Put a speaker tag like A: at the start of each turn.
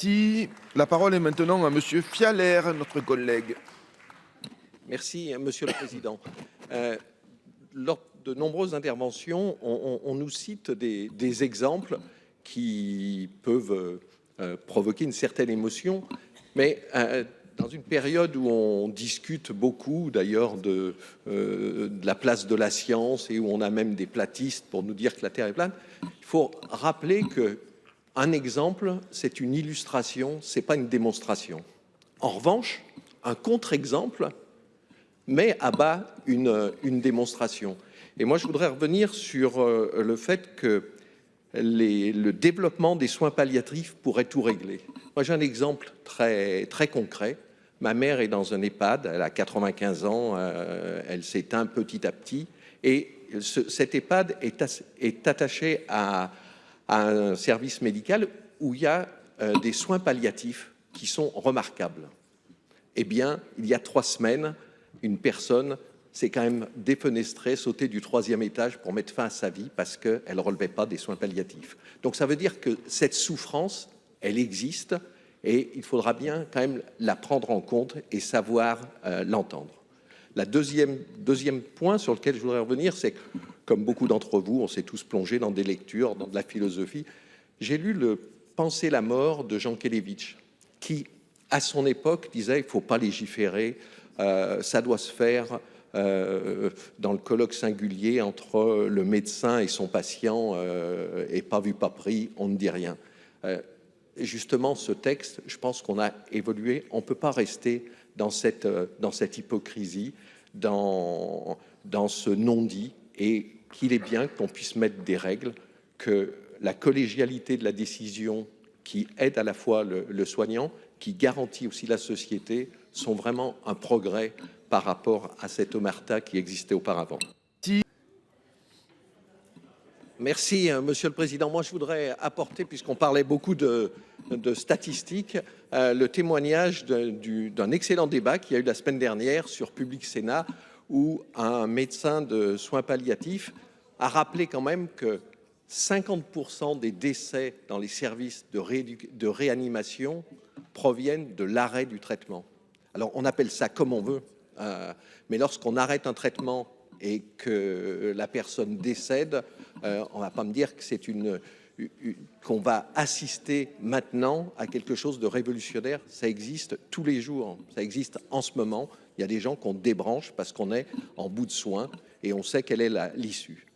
A: Si la parole est maintenant à Monsieur Fialer, notre collègue.
B: Merci, Monsieur le Président. Lors de nombreuses interventions, on nous cite des exemples qui peuvent provoquer une certaine émotion, mais dans une période où on discute beaucoup d'ailleurs de la place de la science et où on a même des platistes pour nous dire que la Terre est plane, il faut rappeler que un exemple, c'est une illustration, c'est pas une démonstration. En revanche, un contre-exemple met à bas une démonstration. Et moi, je voudrais revenir sur le fait que le développement des soins palliatifs pourrait tout régler. Moi, j'ai un exemple très, très concret. Ma mère est dans un EHPAD, elle a 95 ans, elle s'éteint petit à petit. Et cet EHPAD est attaché à un service médical où il y a des soins palliatifs qui sont remarquables. Eh bien, il y a 3 semaines, une personne s'est quand même défenestrée, sautée du 3e étage pour mettre fin à sa vie parce qu'elle ne relevait pas des soins palliatifs. Donc ça veut dire que cette souffrance, elle existe et il faudra bien quand même la prendre en compte et savoir l'entendre. Le deuxième point sur lequel je voudrais revenir, c'est que, comme beaucoup d'entre vous, on s'est tous plongés dans des lectures, dans de la philosophie. J'ai lu le Penser la mort de Jean Kelevitch, qui, à son époque, disait il ne faut pas légiférer, ça doit se faire dans le colloque singulier entre le médecin et son patient, et pas vu, pas pris, on ne dit rien. Justement, ce texte, je pense qu'on a évolué, on ne peut pas rester dans cette hypocrisie, dans ce non-dit, et qu'il est bien qu'on puisse mettre des règles, que la collégialité de la décision qui aide à la fois le soignant, qui garantit aussi la société, sont vraiment un progrès par rapport à cette omerta qui existait auparavant. Merci, Monsieur le Président. Moi, je voudrais apporter, puisqu'on parlait beaucoup de statistiques, le témoignage d'un excellent débat qu'il y a eu la semaine dernière sur Public Sénat, où un médecin de soins palliatifs a rappelé quand même que 50% des décès dans les services de réanimation proviennent de l'arrêt du traitement. Alors, on appelle ça comme on veut, mais lorsqu'on arrête un traitement et que la personne décède, on ne va pas me dire que c'est qu'on va assister maintenant à quelque chose de révolutionnaire. Ça existe tous les jours, ça existe en ce moment. Il y a des gens qu'on débranche parce qu'on est en bout de soins et on sait quelle est l'issue.